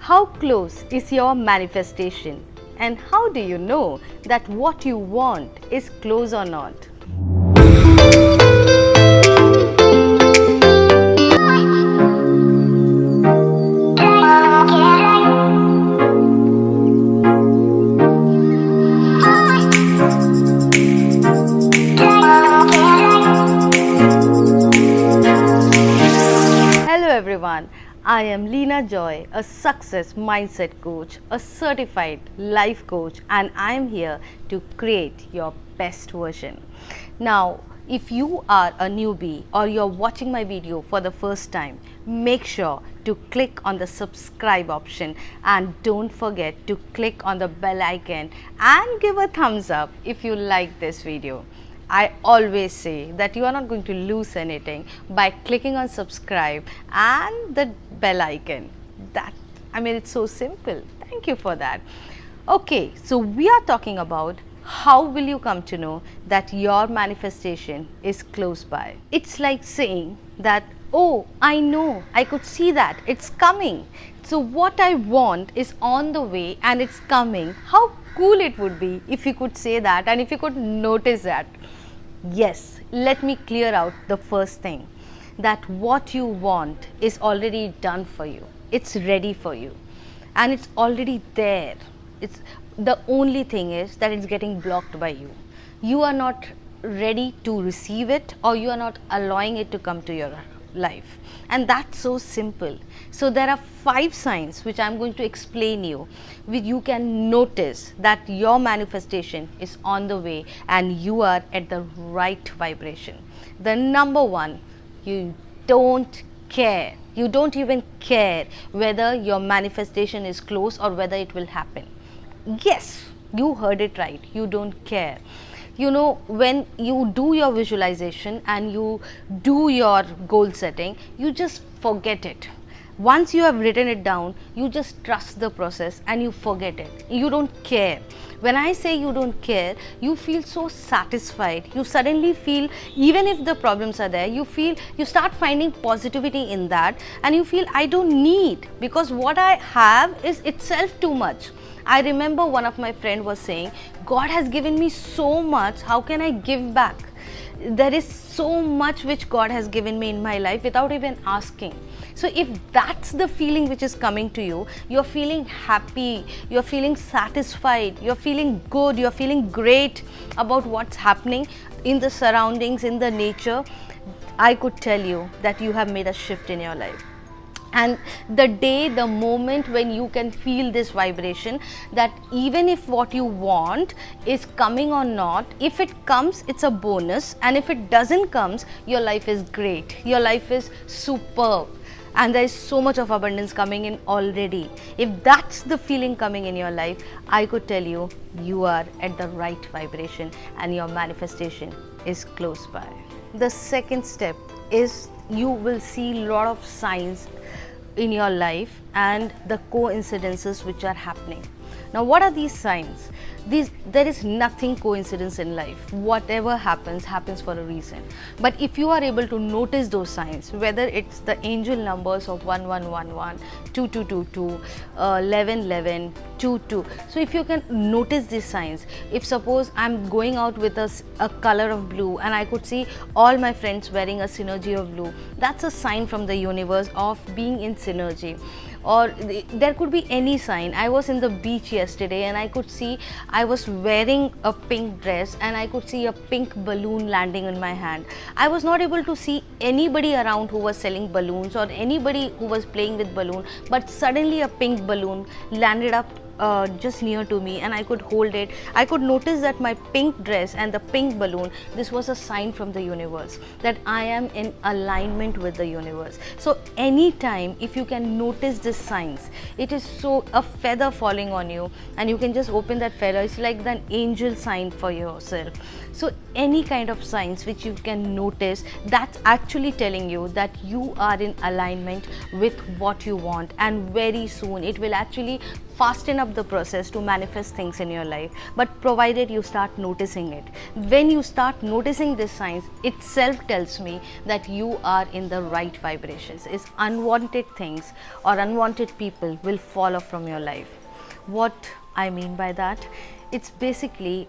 How close is your manifestation? And how do you know that what you want is close or not? Hello everyone, I am Leena Joy, a success mindset coach, a certified life coach, and I am here to create your best version. Now, if you are a newbie or you're watching my video for the first time, make sure to click on the subscribe option and don't forget to click on the bell icon and give a thumbs up if you like this video. I always say that you are not going to lose anything by clicking on subscribe and the bell icon. It's so simple. Thank you for that. Okay, so we are talking about how will you come to know that your manifestation is close by. It's like saying that, oh, I know, I could see that, it's coming. So what I want is on the way and it's coming. How cool it would be if you could say that and if you could notice that. Yes, let me clear out the first thing, that what you want is already done for you. It's ready for you and it's already there. It's the only thing is that it's getting blocked by you. You are not ready to receive it, or you are not allowing it to come to your life, and that's so simple. So there are 5 signs which I'm going to explain you, which you can notice that your manifestation is on the way and you are at the right vibration. The number 1, you don't care. You don't even care whether your manifestation is close or whether it will happen. Yes, you heard it right. You don't care. You know, when you do your visualization and you do your goal setting, you just forget it. Once you have written it down, you just trust the process and you forget it. You don't care. When I say you don't care, you feel so satisfied. You suddenly feel, even if the problems are there, you start finding positivity in that, and you feel, I don't need, because what I have is itself too much. I remember one of my friend was saying, God has given me so much, how can I give back? There is so much which God has given me in my life without even asking. So if that's the feeling which is coming to you, you're feeling happy, you're feeling satisfied, you're feeling good, you're feeling great about what's happening in the surroundings, in the nature, I could tell you that you have made a shift in your life. And the moment when you can feel this vibration, that even if what you want is coming or not, if it comes, it's a bonus, and if it doesn't comes, your life is great, your life is superb, and there is so much of abundance coming in already. If that's the feeling coming in your life, I could tell you, you are at the right vibration and your manifestation is close by. The second step is you will see a lot of signs in your life and the coincidences which are happening. Now, what are these signs? There is nothing coincidence in life. Whatever happens for a reason. But if you are able to notice those signs, whether it's the angel numbers of 1111, 2222, 1111, 22. So if you can notice these signs, if suppose I'm going out with a color of blue and I could see all my friends wearing a synergy of blue, that's a sign from the universe of being in synergy. Or there could be any sign. I was in the beach yesterday and I could see I was wearing a pink dress and I could see a pink balloon landing in my hand. I was not able to see anybody around who was selling balloons or anybody who was playing with balloon, but suddenly a pink balloon landed up just near to me and I could hold it. I could notice that my pink dress and the pink balloon, this was a sign from the universe that I am in alignment with the universe. So anytime if you can notice these signs, it is so a feather falling on you and you can just open that feather. It's like an angel sign for yourself. So any kind of signs which you can notice, that's actually telling you that you are in alignment with what you want, and very soon it will actually fasten up the process to manifest things in your life, but provided you start noticing it. When you start noticing these signs, itself tells me that you are in the right vibrations. Is unwanted things or unwanted people will fall off from your life. What I mean by that, it's basically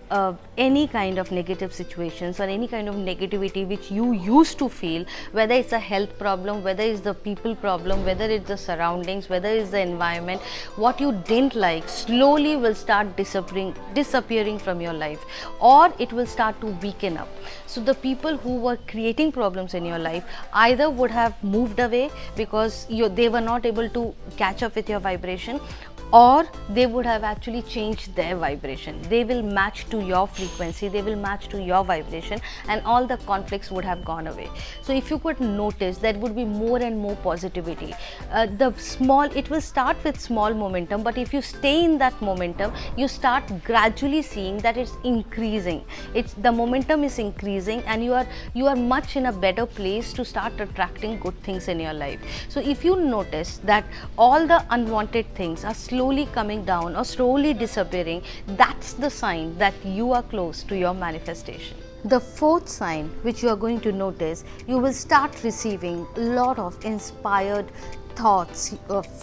any kind of negative situations or any kind of negativity which you used to feel, whether it's a health problem, whether it's the people problem, whether it's the surroundings, whether it's the environment, what you didn't like slowly will start disappearing from your life, or it will start to weaken up. So the people who were creating problems in your life either would have moved away because they were not able to catch up with your vibration, or they would have actually changed their vibration. They will match to your frequency, they will match to your vibration, and all the conflicts would have gone away. So if you could notice, there would be more and more positivity. It will start with small momentum, but if you stay in that momentum, you start gradually seeing that it's increasing. The momentum is increasing, and you are much in a better place to start attracting good things in your life. So if you notice that all the unwanted things are slowly coming down or slowly disappearing, that's the sign that you are close to your manifestation. The fourth sign which you are going to notice, you will start receiving a lot of inspired thoughts,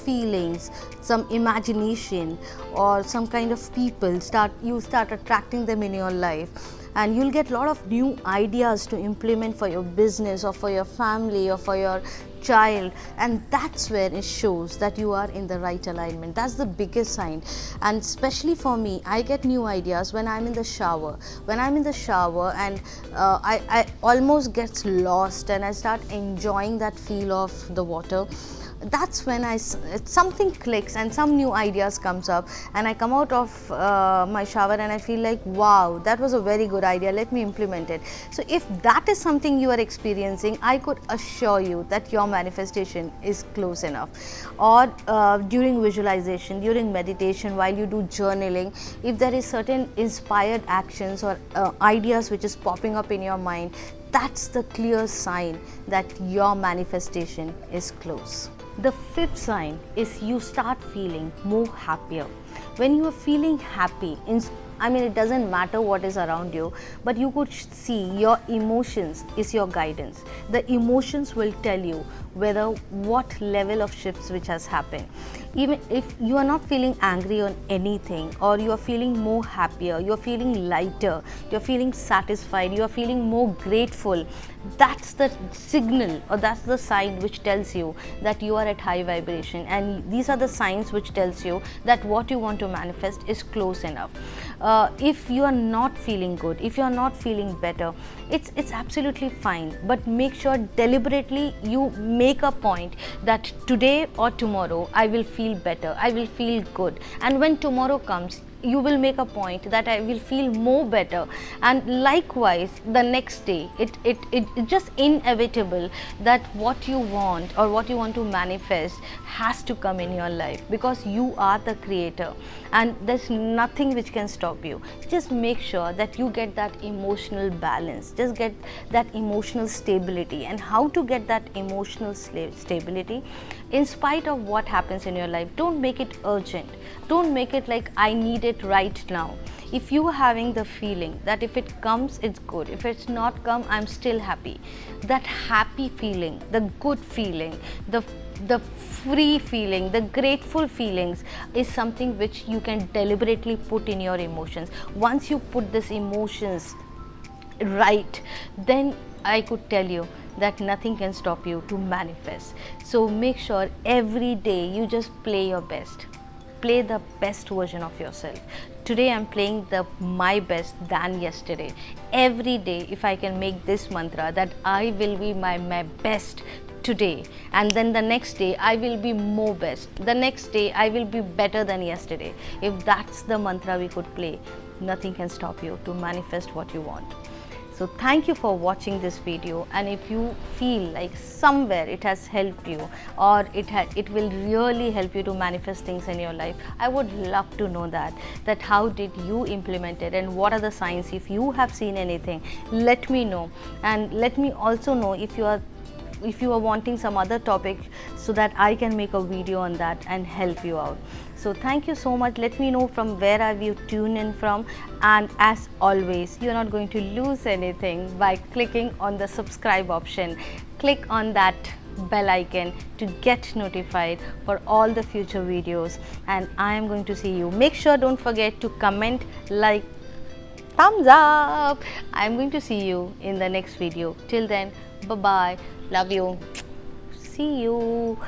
feelings, some imagination, or some kind of people you start attracting them in your life, and you'll get a lot of new ideas to implement for your business or for your family or for your child, and that's where it shows that you are in the right alignment. That's the biggest sign. And especially for me, I get new ideas when I'm in the shower. And I almost get lost and I start enjoying that feel of the water. That's when something clicks and some new ideas comes up, and I come out of my shower and I feel like, wow, that was a very good idea, let me implement it. So if that is something you are experiencing, I could assure you that your manifestation is close enough. Or during visualization, during meditation, while you do journaling, if there is certain inspired actions or ideas which is popping up in your mind, that's the clear sign that your manifestation is close. The fifth sign is you start feeling more happier. When you are feeling happy, it doesn't matter what is around you, but you could see your emotions is your guidance. The emotions will tell you what level of shifts which has happened. Even if you are not feeling angry on anything, or you are feeling more happier, you are feeling lighter, you are feeling satisfied, you are feeling more grateful, that's the signal, or that's the sign which tells you that you are at high vibration. And these are the signs which tells you that what you want to manifest is close enough. If you are not feeling good, if you are not feeling better, it's absolutely fine, but make sure deliberately you make a point that today or tomorrow I will feel better, I will feel good. And when tomorrow comes, you will make a point that I will feel more better, and likewise the next day. It's just inevitable that what you want or what you want to manifest has to come in your life, because you are the creator and there's nothing which can stop you. Just make sure that you get that emotional balance, just get that emotional stability. And how to get that emotional stability? In spite of what happens in your life, don't make it urgent, don't make it like I need it right now. If you are having the feeling that if it comes, it's good, if it's not come, I'm still happy, that happy feeling, the good feeling, the free feeling, the grateful feelings is something which you can deliberately put in your emotions. Once you put these emotions right, then I could tell you that nothing can stop you to manifest. So make sure every day you just play your best. Play the best version of yourself. Today I'm playing my best than yesterday. Every day, if I can make this mantra that I will be my best today, and then the next day I will be more best, the next day I will be better than yesterday. If that's the mantra we could play, nothing can stop you to manifest what you want. So thank you for watching this video, and if you feel like somewhere it has helped you, or it will really help you to manifest things in your life, I would love to know that how did you implement it, and what are the signs. If you have seen anything, let me know, and let me also know if you are if you are wanting some other topic, so that I can make a video on that and help you out. So thank you so much. Let me know from where have you tuned in from, and as always, you're not going to lose anything by clicking on the subscribe option. Click on that bell icon to get notified for all the future videos, and I am going to see you. Make sure, don't forget to comment, like, thumbs up. I'm going to see you in the next video. Till then, bye bye, love you, see you.